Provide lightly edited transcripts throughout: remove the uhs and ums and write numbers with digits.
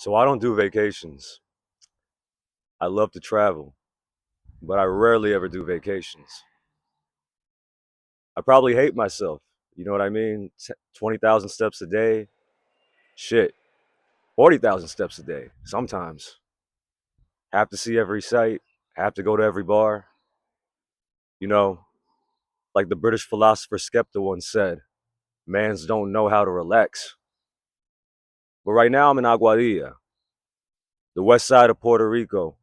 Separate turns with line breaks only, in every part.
So I don't do vacations. I love to travel, but I rarely ever do vacations. I probably hate myself. You know what I mean? 20,000 steps a day. Shit. 40,000 steps a day sometimes. Have to see every site, have to go to every bar. You know, like the British philosopher Skepta once said, mans don't know how to relax. But right now I'm in Aguadilla, the west side of Puerto Rico,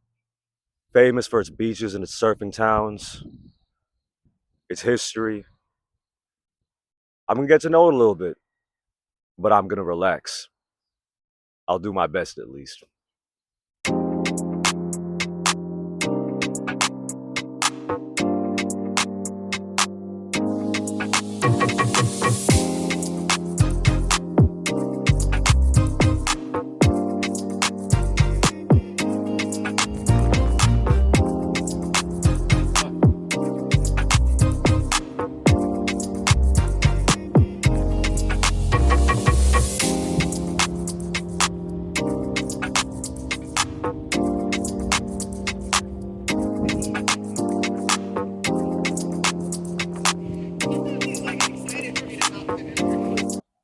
famous for its beaches and its surfing towns, its history. I'm gonna get to know it a little bit, but I'm gonna relax. I'll do my best at least.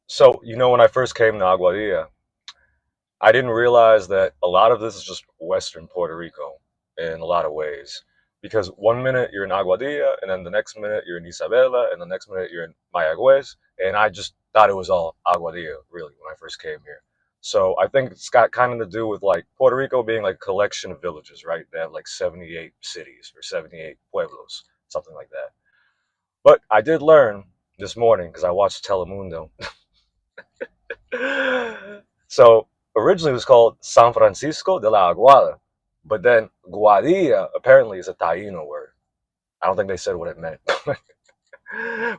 So, when I first came to Aguadilla, I didn't realize that a lot of this is just Western Puerto Rico in a lot of ways. Because one minute you're in Aguadilla, and then the next minute you're in Isabella, and the next minute you're in Mayagüez, and I just thought it was all Aguadilla, really, when I first came here. So I think it's got kind of to do with like Puerto Rico being like a collection of villages, right? They have like 78 cities or 78 pueblos, something like that. But I did learn this morning because I watched Telemundo. So originally it was called San Francisco de la Aguada, but then Guadilla apparently is a Taíno word. I don't think they said what it meant,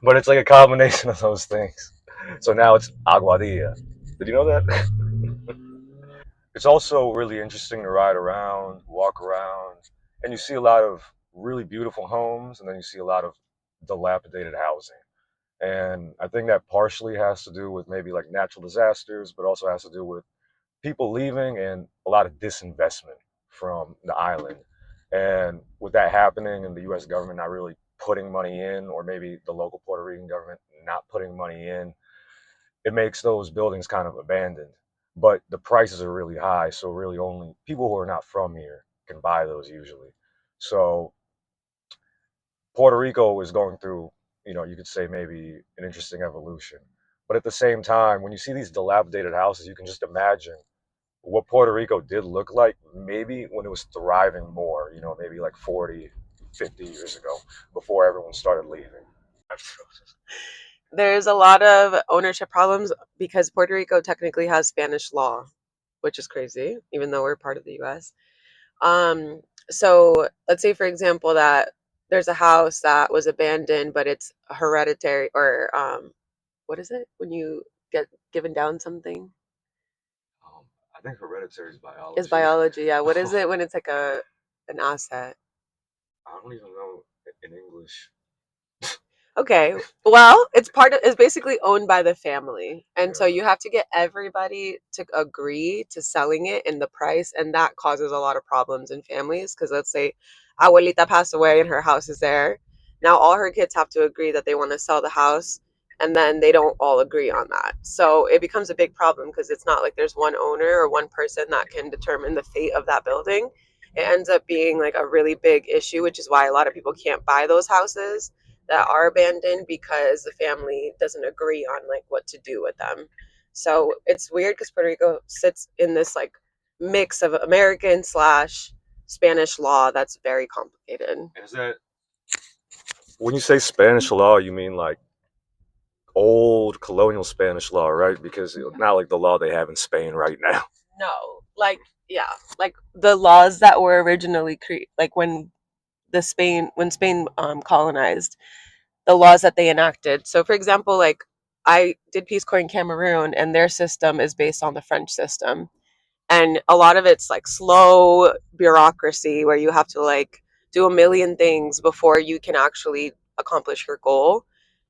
but it's like a combination of those things. So now it's Aguadilla. Did you know that? It's also really interesting to ride around, walk around, and you see a lot of really beautiful homes, and then you see a lot of dilapidated housing. And I think that partially has to do with maybe like natural disasters, but also has to do with people leaving and a lot of disinvestment from the island. And with that happening and the US government not really putting money in, or maybe the local Puerto Rican government not putting money in, it makes those buildings kind of abandoned. But the prices are really high, so really only people who are not from here can buy those usually. So Puerto Rico is going through, you could say maybe an interesting evolution. But at the same time, when you see these dilapidated houses, you can just imagine what Puerto Rico did look like maybe when it was thriving more, maybe like 40, 50 years ago before everyone started leaving.
There's a lot of ownership problems because Puerto Rico technically has Spanish law, which is crazy, even though we're part of the US. Um, so let's say, for example, that there's a house that was abandoned, but it's hereditary, or what is it when you get given down something?
I think hereditary is
Is
biology.
biology, yeah. What is
I
it when it's like an asset?
don't even know in English.
Okay. Well, it's basically owned by the family. And so
Yeah.
you have to get everybody to agree to selling it in the price, and that causes a lot of problems in families because let's say abuelita passed away and her house is there. Now all her kids have to agree that they want to sell the house, and then they don't all agree on that. So it becomes a big problem because it's not like there's one owner or one person that can determine the fate of that building. It ends up being like a really big issue, which is why a lot of people can't buy those houses that are abandoned because the family doesn't agree on like what to do with them. So it's weird because Puerto Rico sits in this like mix of American slash Spanish law that's very complicated.
Is that when you say Spanish law, you mean like old colonial Spanish law, right? Because not like the law they have in Spain right now.
No, like yeah, like the laws that were originally like when Spain colonized, the laws that they enacted. So, for example, like I did Peace Corps in Cameroon, and their system is based on the French system, and a lot of it's like slow bureaucracy where you have to like do a million things before you can actually accomplish your goal.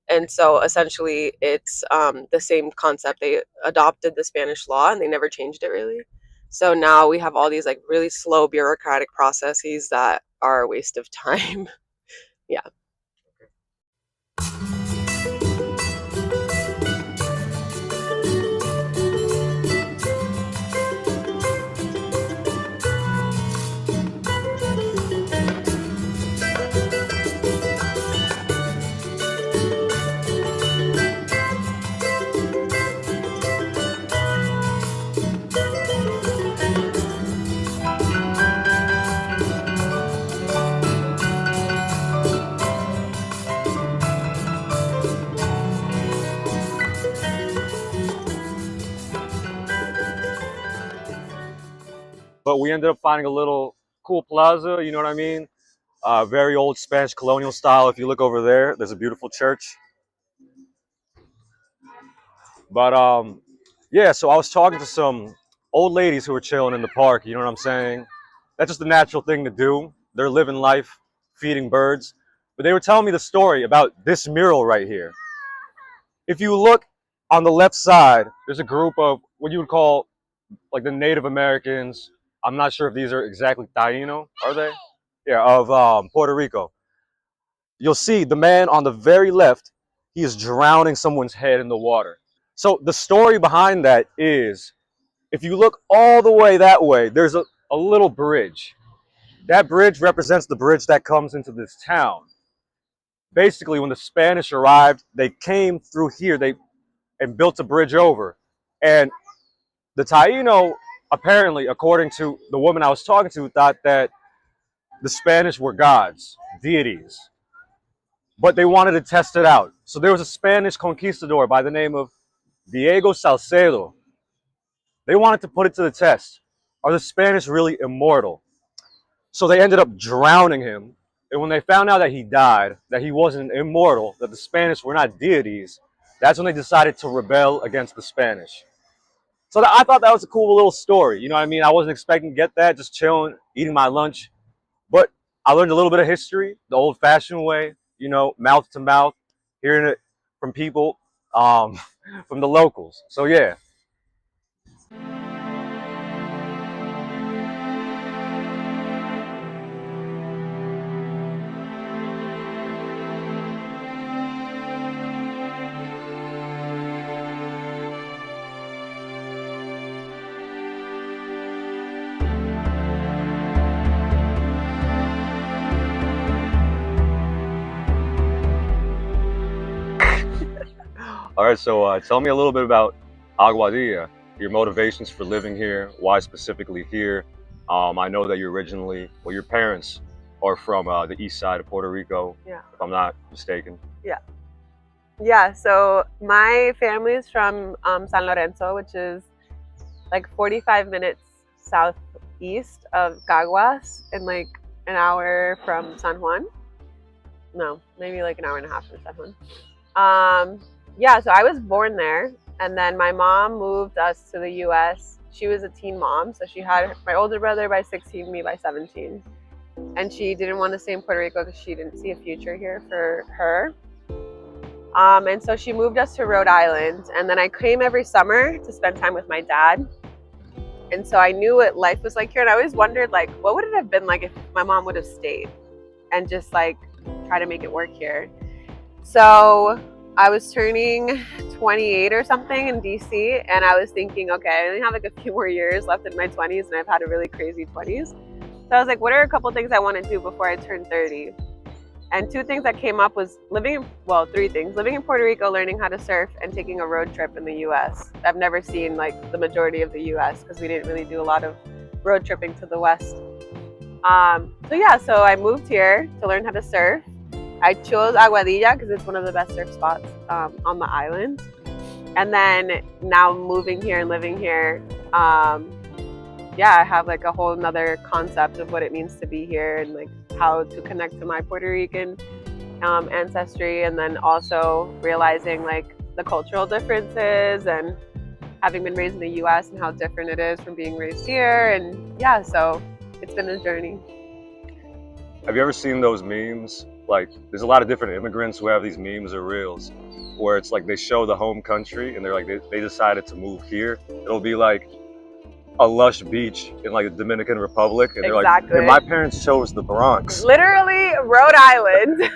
And so, essentially, it's the same concept. They adopted the Spanish law, and they never changed it really. So now we have all these like really slow bureaucratic processes that are a waste of time. Yeah.
But we ended up finding a little cool plaza, you know what I mean? Very old Spanish colonial style. If you look over there, there's a beautiful church. But yeah, so I was talking to some old ladies who were chilling in the park, you know what I'm saying? That's just the natural thing to do. They're living life, feeding birds. But they were telling me the story about this mural right here. If you look on the left side, there's a group of what you would call like the Native Americans. I'm not sure if these are exactly Taíno, are they? Yeah, of Puerto Rico. You'll see the man on the very left, he is drowning someone's head in the water. So the story behind that is, if you look all the way that way, there's a little bridge. That bridge represents the bridge that comes into this town. Basically, when the Spanish arrived, they came through here, and built a bridge over. And the Taíno, apparently, according to the woman I was talking to, thought that the Spanish were gods, deities. But they wanted to test it out. So there was a Spanish conquistador by the name of Diego Salcedo. They wanted to put it to the test. Are the Spanish really immortal? So they ended up drowning him. And when they found out that he died, that he wasn't immortal, that the Spanish were not deities, that's when they decided to rebel against the Spanish. So I thought that was a cool little story. You know what I mean? I wasn't expecting to get that, just chilling, eating my lunch. But I learned a little bit of history, the old fashioned way, you know, mouth to mouth, hearing it from people, um, from the locals. So yeah. All right, so tell me a little bit about Aguadilla, your motivations for living here, why specifically here. I know that you originally, well, your parents are from the east side of Puerto Rico,
Yeah.
if I'm not mistaken.
Yeah. Yeah. So my family's from San Lorenzo, which is like 45 minutes southeast of Caguas and like an hour from San Juan. No, maybe like an hour and a half from San Juan. Yeah, so I was born there, and then my mom moved us to the U.S. She was a teen mom, so she had my older brother by 16, me by 17. And she didn't want to stay in Puerto Rico because she didn't see a future here for her. And so she moved us to Rhode Island, and then I came every summer to spend time with my dad. And so I knew what life was like here, and I always wondered, like, what would it have been like if my mom would have stayed and just like try to make it work here. So I was turning 28 or something in DC, and I was thinking, okay, I only have like a few more years left in my 20s, and I've had a really crazy 20s. So I was like, what are a couple things I want to do before I turn 30? And two things that came up was three things: living in Puerto Rico, learning how to surf, and taking a road trip in the US. I've never seen like the majority of the US because we didn't really do a lot of road tripping to the West. So I moved here to learn how to surf. I chose Aguadilla because it's one of the best surf spots on the island. And then now moving here and living here, I have like a whole nother concept of what it means to be here and like how to connect to my Puerto Rican ancestry, and then also realizing like the cultural differences and having been raised in the US and how different it is from being raised here. And yeah, so it's been a journey.
Have you ever seen those memes? Like, there's a lot of different immigrants who have these memes or reels where it's like they show the home country and they're like, they decided to move here. It'll be like a lush beach in like the Dominican Republic, and they're like,
Exactly.
hey, my parents chose the Bronx.
Literally Rhode Island.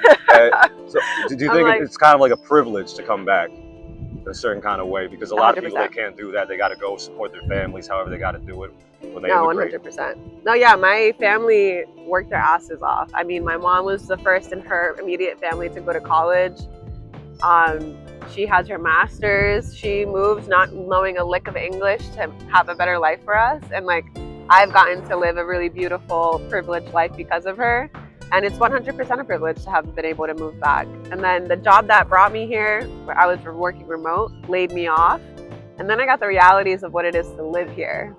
So do you
I'm
think
like,
it's kind of like a privilege to come back in a certain kind of way? Because a lot of people, they
100%.
can't do that. They got to go support their families, however they got to do it when they
No,
immigrate.
100%. No, yeah, my family worked their asses off. I mean, my mom was the first in her immediate family to go to college. She has her master's. She moved not knowing a lick of English to have a better life for us. And like, I've gotten to live a really beautiful, privileged life because of her. And it's 100% a privilege to have been able to move back. And then the job that brought me here, where I was working remote, laid me off. And then I got the realities of what it is to live here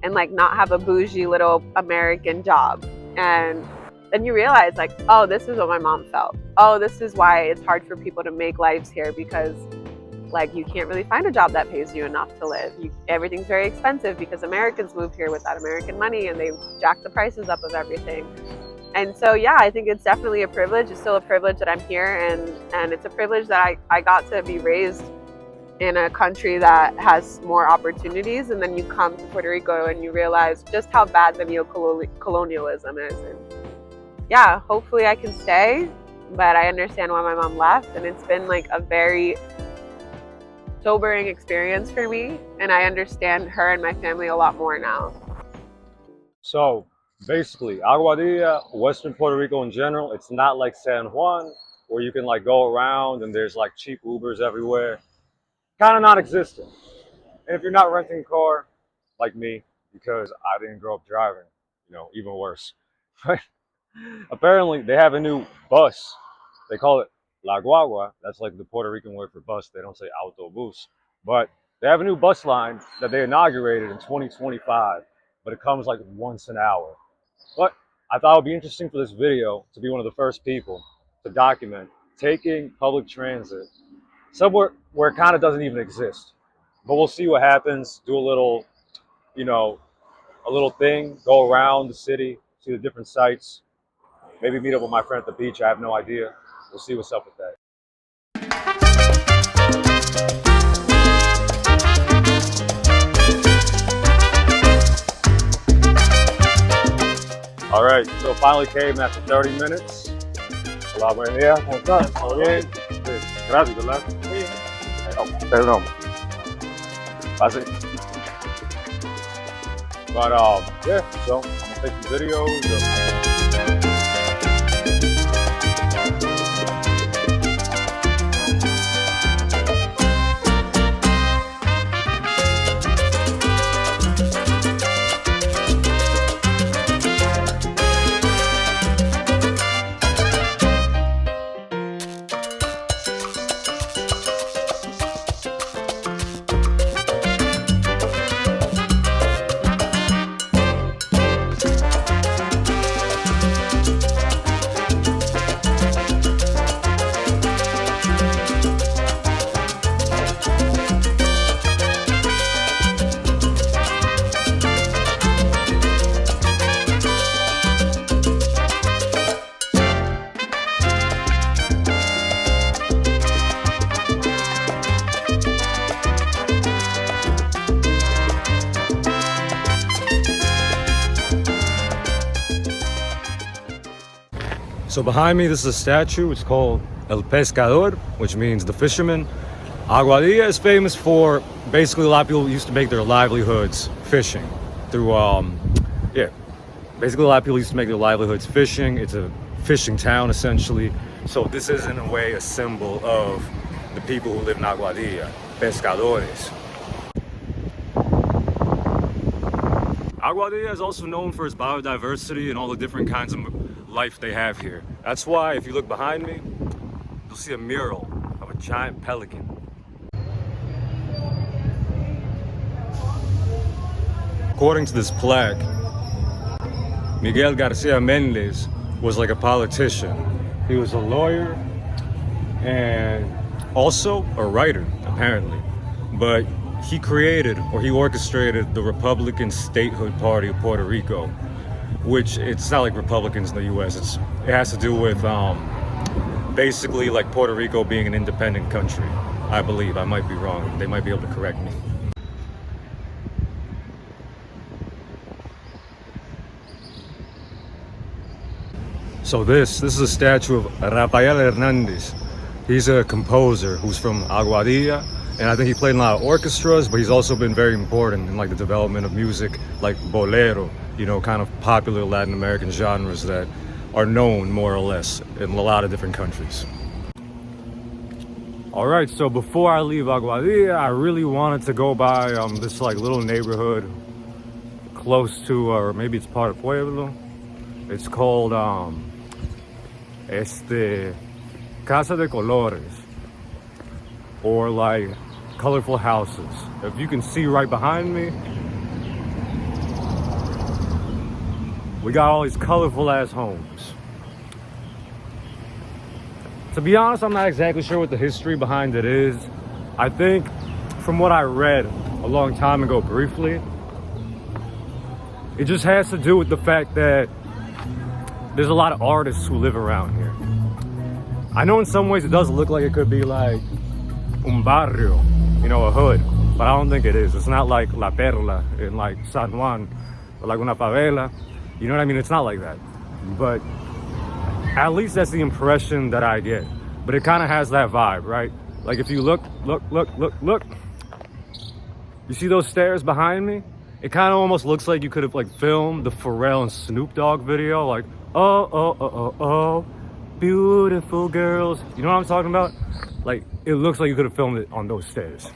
and like not have a bougie little American job. And then you realize like, oh, this is what my mom felt. Oh, this is why it's hard for people to make lives here, because like you can't really find a job that pays you enough to live. Everything's very expensive because Americans moved here without American money and they jacked the prices up of everything. And so, yeah, I think it's definitely a privilege. It's still a privilege that I'm here, and it's a privilege that I got to be raised in a country that has more opportunities. And then you come to Puerto Rico and you realize just how bad the neo-colonialism is. And yeah, hopefully I can stay, but I understand why my mom left, and it's been like a very sobering experience for me, and I understand her and my family a lot more now.
So basically, Aguadilla, Western Puerto Rico in general, it's not like San Juan where you can like go around and there's like cheap Ubers everywhere. Kind of non-existent. And if you're not renting a car, like me, because I didn't grow up driving, even worse. Apparently, they have a new bus. They call it La Guagua. That's like the Puerto Rican word for bus. They don't say autobus. But they have a new bus line that they inaugurated in 2025, but it comes like once an hour. But I thought it would be interesting for this video to be one of the first people to document taking public transit somewhere where it kind of doesn't even exist. But we'll see what happens. Do a little, a little thing, go around the city, see the different sites. Maybe meet up with my friend at the beach. I have no idea. We'll see what's up with that. All right, so finally came after 30 minutes. Hola, buen día. ¿Cómo estás? ¿Todo bien? Sí. Gracias, ¿verdad? Sí. Oh, perdón. Pase. But yeah, so I'm gonna take some videos. So behind me, this is a statue. It's called El Pescador, which means the fisherman. Aguadilla is famous for, basically a lot of people used to make their livelihoods fishing through, basically a lot of people used to make their livelihoods fishing. It's a fishing town, essentially. So this is, in a way, a symbol of the people who live in Aguadilla, pescadores. Aguadilla is also known for its biodiversity and all the different kinds of life they have here. That's why, if you look behind me, you'll see a mural of a giant pelican. According to this plaque, Miguel Garcia Mendez was like a politician. He was a lawyer and also a writer, apparently. But he created, or he orchestrated, the Republican Statehood Party of Puerto Rico, which it's not like Republicans in the US. It has to do with basically like Puerto Rico being an independent country, I believe. I might be wrong. They might be able to correct me. So this is a statue of Rafael Hernández. He's a composer who's from Aguadilla, and I think he played in a lot of orchestras, but he's also been very important in like the development of music like bolero, you know, kind of popular Latin American genres that are known more or less in a lot of different countries. All right, so before I leave Aguadilla, I really wanted to go by this like little neighborhood close to, or maybe it's part of Pueblo. It's called Casa de Colores, or like colorful houses. If you can see right behind me, we got all these colorful ass homes. To be honest, I'm not exactly sure what the history behind it is. I think from what I read a long time ago briefly, it just has to do with the fact that there's a lot of artists who live around here. I know in some ways it does look like it could be like un barrio, you know, a hood, but I don't think it is. It's not like La Perla in like San Juan, or like una favela. You know what I mean? It's not like that. But at least that's the impression that I get. But it kind of has that vibe, right? Like if you look. You see those stairs behind me? It kind of almost looks like you could have like filmed the Pharrell and Snoop Dogg video, like, oh, beautiful girls. You know what I'm talking about? Like, it looks like you could have filmed it on those stairs.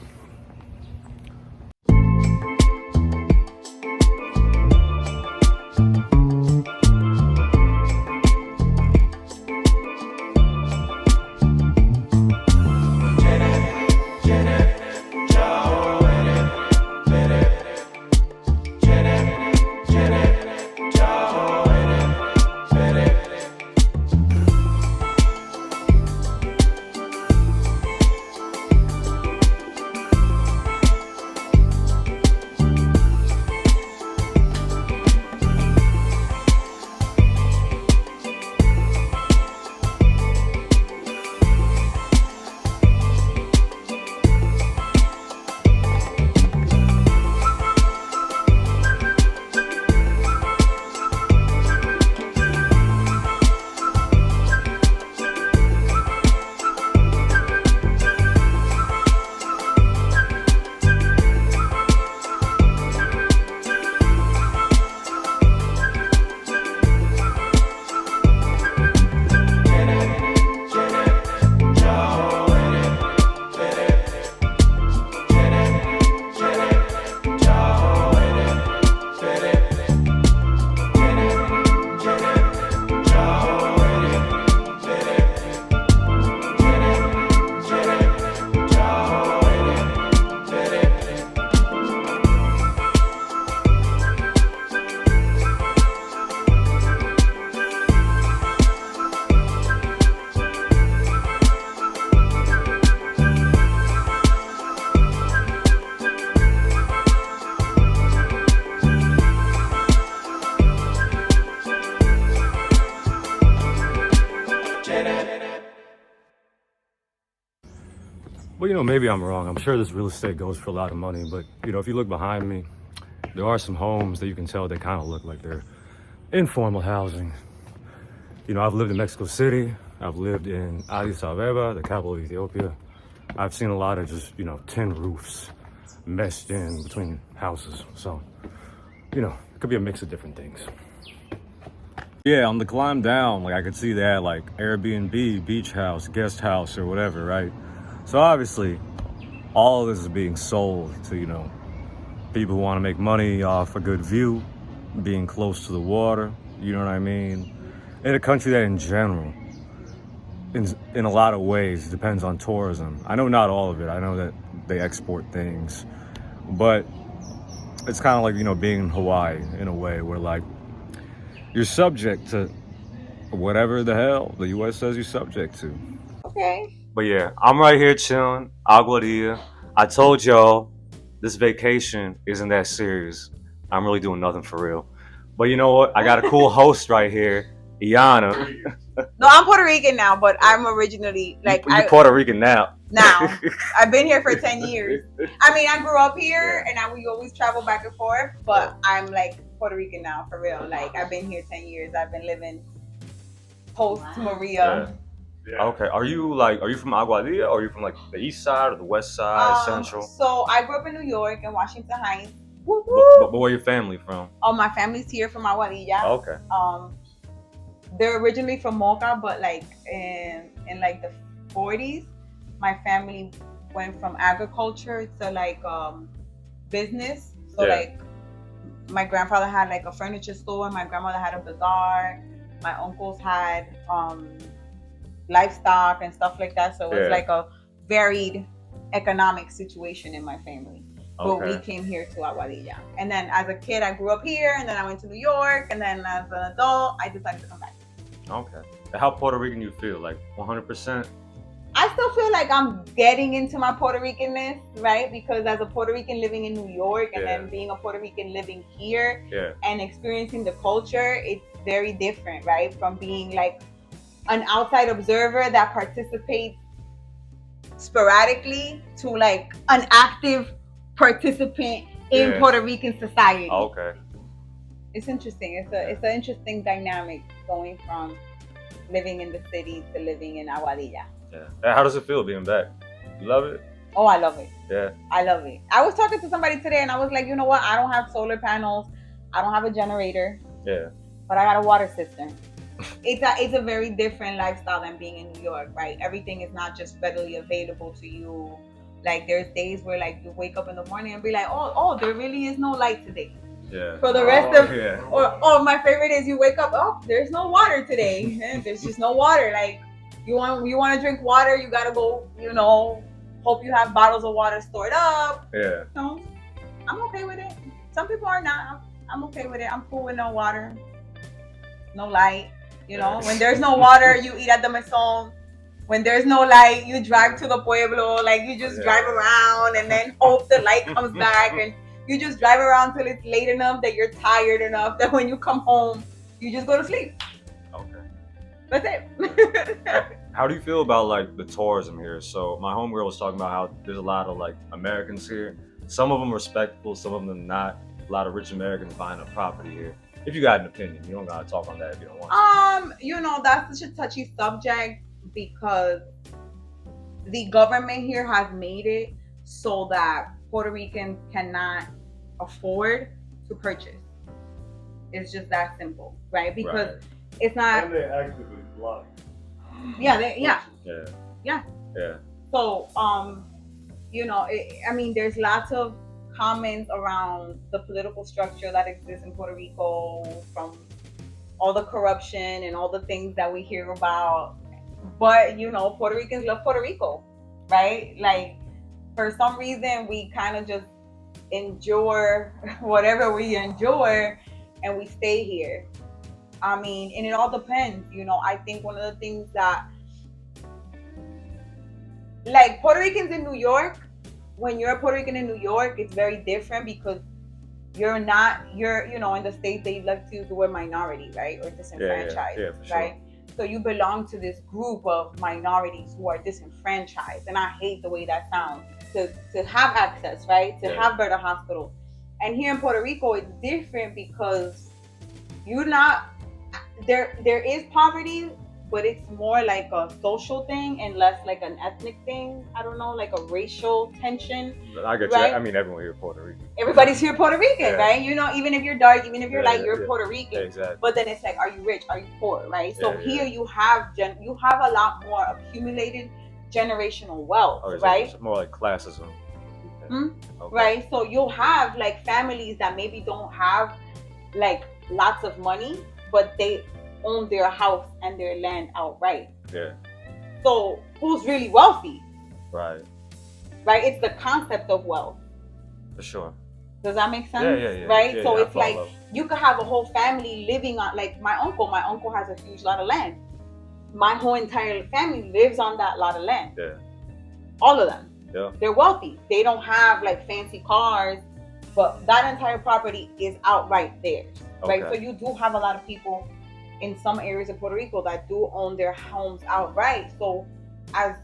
Well, you know, maybe I'm wrong. I'm sure this real estate goes for a lot of money, but you know, if you look behind me, there are some homes that you can tell they kind of look like they're informal housing. You know, I've lived in Mexico City. I've lived in Addis Ababa, the capital of Ethiopia. I've seen a lot of just, you know, tin roofs meshed in between houses. So, you know, it could be a mix of different things. Yeah, on the climb down, like I could see that, like Airbnb, beach house, guest house, or whatever, right? So obviously, all of this is being sold to, you know, people who want to make money off a good view, being close to the water, you know what I mean? In a country that in general, in a lot of ways, depends on tourism. I know not all of it. I know that they export things, but it's kind of like, you know, being in Hawaii in a way where like you're subject to whatever the hell the U.S. says you're subject to.
Okay.
But yeah, I'm right here chilling, Aguadilla. I told y'all this vacation isn't that serious. I'm really doing nothing for real. But you know what? I got a cool host right here, Iana.
No, I'm Puerto Rican now, but I'm originally like
You're Puerto Rican now.
Now, I've been here for 10 years. I mean, I grew up here, and we always travel back and forth. But I'm like Puerto Rican now, for real. Like I've been here 10 years. I've been living post Maria.
Yeah. Okay. Are you from Aguadilla, or are you from like the east side or the west side, central?
So I grew up in New York in Washington Heights.
But where your family from?
Oh, my family's here from Aguadilla.
Okay.
They're originally from Moca, but like in like the 40s, my family went from agriculture to like business. So like my grandfather had like a furniture store, my grandmother had a bazaar, my uncles had livestock and stuff like that. So it was like a varied economic situation in my family. But we came here to Aguadilla. And then as a kid, I grew up here, and then I went to New York, and then as an adult, I decided to come back.
Okay. How Puerto Rican you feel? Like 100%?
I still feel like I'm getting into my Puerto Ricanness, right? Because as a Puerto Rican living in New York, and then being a Puerto Rican living here, and experiencing the culture, it's very different, right? From being like an outside observer that participates sporadically to like an active participant in Puerto Rican society.
Okay.
It's interesting. It's an interesting dynamic going from living in the city to living in Aguadilla.
Yeah. How does it feel being back? You love it?
Oh, I love it.
Yeah.
I love it. I was talking to somebody today, and I was like, you know what? I don't have solar panels. I don't have a generator.
Yeah.
But I got a water cistern. It's a very different lifestyle than being in New York, right? Everything is not just readily available to you. Like there's days where like you wake up in the morning and be like, oh, there really is no light today.
Yeah.
For the rest of, or my favorite is you wake up, oh, there's no water today. There's just no water. Like you want to drink water, you gotta go, hope you have bottles of water stored up.
Yeah.
I'm okay with it. Some people are not. I'm okay with it. I'm cool with no water, no light. When there's no water, you eat at the mesón. When there's no light, you drive to the pueblo. Like you just drive around and then hope the light comes back, and you just drive around till it's late enough that you're tired enough that when you come home, you just go to sleep.
Okay.
That's it.
How do you feel about like the tourism here? So my homegirl was talking about how there's a lot of like Americans here. Some of them respectful, some of them not. A lot of rich Americans buying a property here. If you got an opinion, you don't gotta talk on that if you don't want to.
That's such a touchy subject because the government here has made it so that Puerto Ricans cannot afford to purchase. It's just that simple, right? Because it's not.
And they actively block.
Yeah. So, there's lots of comments around the political structure that exists in Puerto Rico, from all the corruption and all the things that we hear about. But, Puerto Ricans love Puerto Rico, right? Like, for some reason, we kind of just endure whatever we endure and we stay here. And it all depends. I think one of the things that, like, Puerto Ricans in New York, when you're a Puerto Rican in New York, it's very different because you're in the States, they like to use the word minority, right? Or disenfranchised, right? So you belong to this group of minorities who are disenfranchised. And I hate the way that sounds. To have access, right? To have better hospitals. And here in Puerto Rico, it's different because you're not, there is poverty, but it's more like a social thing and less like an ethnic thing. I don't know, like a racial tension.
I get
right?
you. I mean, everyone here is Puerto Rican.
Everybody's here Puerto Rican, right? Even if you're dark, even if you're light, you're Puerto Rican.
Exactly.
But then it's like, are you rich? Are you poor? Right? So here you have a lot more accumulated generational wealth, right?
It's more like classism.
Okay. Right? So you'll have like families that maybe don't have like lots of money, but they own their house and their land outright.
Yeah.
So who's really wealthy?
Right.
Right? It's the concept of wealth.
For sure.
Does that make sense?
Yeah.
Right?
Yeah,
so
yeah,
it's like you could have a whole family living on, like my uncle has a huge lot of land. My whole entire family lives on that lot of land.
Yeah.
All of them.
Yeah.
They're wealthy. They don't have like fancy cars, but that entire property is outright theirs. Right? So you do have a lot of people in some areas of Puerto Rico that do own their homes outright. So as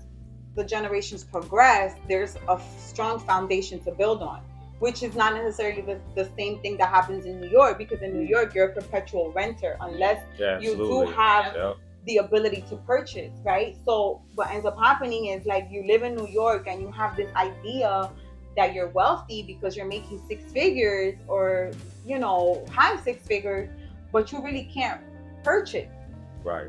the generations progress, there's a strong foundation to build on, which is not necessarily the same thing that happens in New York, because in New York, you're a perpetual renter unless you do have the ability to purchase, right? So what ends up happening is like you live in New York and you have this idea that you're wealthy because you're making six figures or, you know, have six figures, but you really can't purchase.
Right.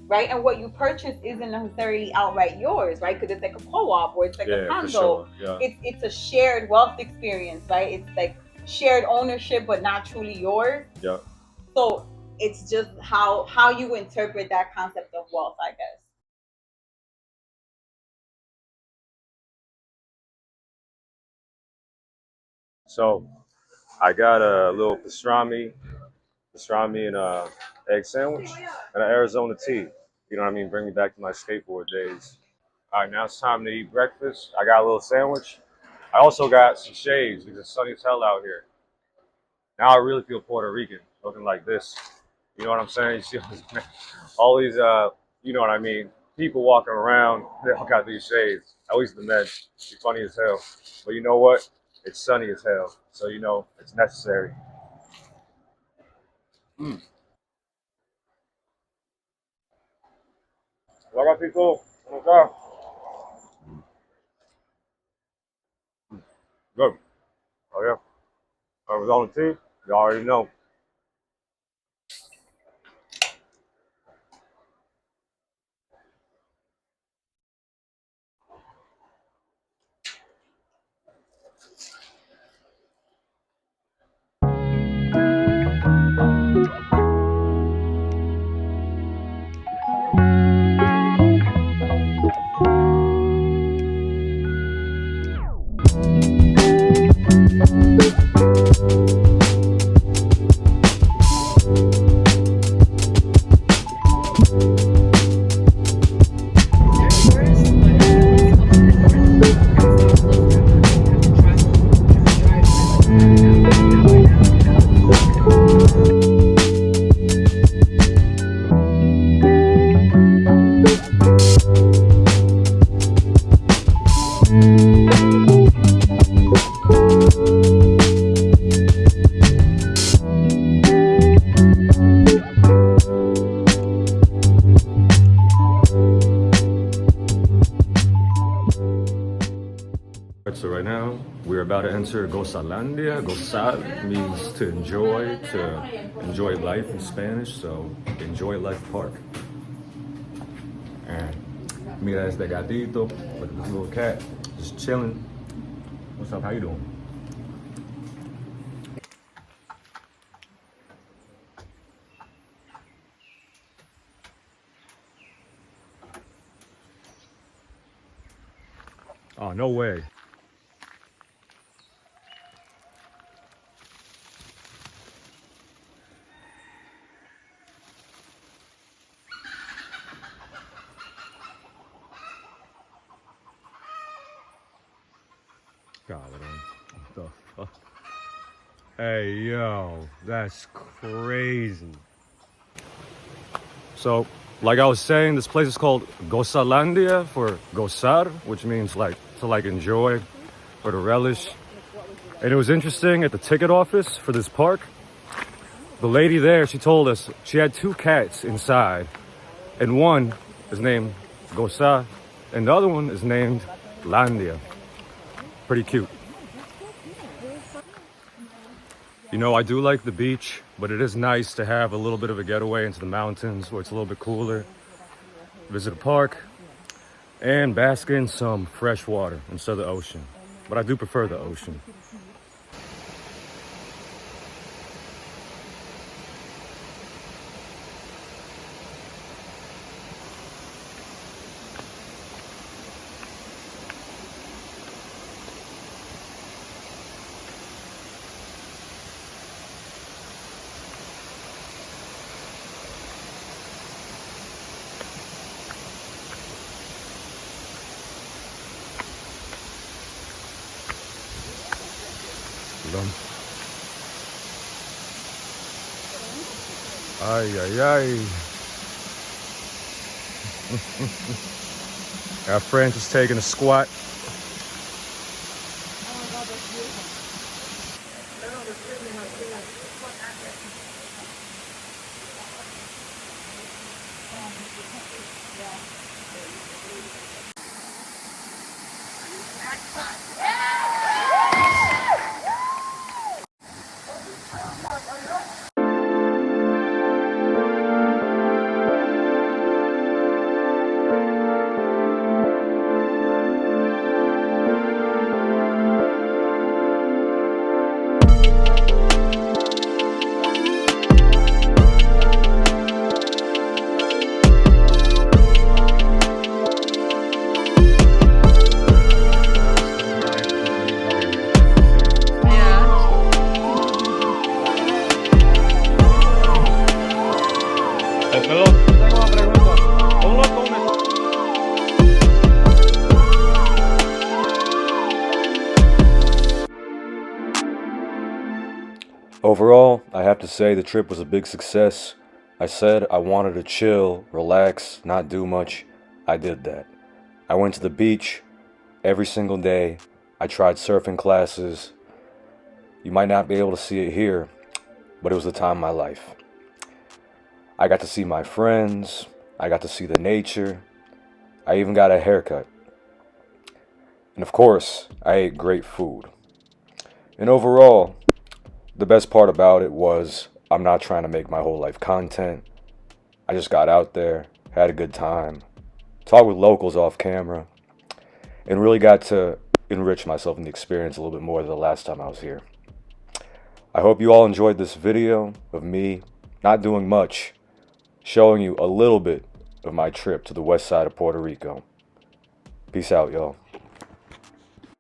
Right? And what you purchase isn't necessarily outright yours, right? Because it's like a co-op or it's like a condo.
For sure. Yeah.
It's a shared wealth experience, right? It's like shared ownership, but not truly yours.
Yeah.
So it's just how you interpret that concept of wealth, I guess.
So I got a little pastrami and a egg sandwich and an Arizona tea. You know what I mean? Bring me back to my skateboard days. All right, now it's time to eat breakfast. I got a little sandwich. I also got some shades because it's sunny as hell out here. Now I really feel Puerto Rican, looking like this. You know what I'm saying? You see all these, you know what I mean? People walking around, they all got these shades. At least the men. It's funny as hell. But you know what? It's sunny as hell. So, you know, it's necessary. Hola, gatito. ¿Cómo está? Good. Oh, yeah. I was on the tea. You already know. So right now, we're about to enter Gossalandia. Gozar means to enjoy life in Spanish, so Enjoy Life Park. And mira este gatito, look at this little cat, just chilling. What's up, how you doing? Oh, no way. God, what the fuck? Hey, yo, that's crazy. So, like I was saying, this place is called Gozalandia for gozar, which means like to like enjoy or to relish. And it was interesting at the ticket office for this park. The lady there, she told us she had two cats inside, and one is named Gosa, and the other one is named Landia. Pretty cute. You know, I do like the beach, but it is nice to have a little bit of a getaway into the mountains where it's a little bit cooler. Visit a park and bask in some fresh water instead of the ocean. But I do prefer the ocean. Ay, ay, ay. Our friend is taking a squat. Overall, I have to say the trip was a big success. I said I wanted to chill, relax, not do much. I did that. I went to the beach every single day. I tried surfing classes. You might not be able to see it here, but it was the time of my life. I got to see my friends. I got to see the nature. I even got a haircut. And of course, I ate great food. And overall, the best part about it was I'm not trying to make my whole life content. I just got out there, had a good time, talked with locals off camera, and really got to enrich myself in the experience a little bit more than the last time I was here. I hope you all enjoyed this video of me not doing much, showing you a little bit of my trip to the west side of Puerto Rico. Peace out, y'all.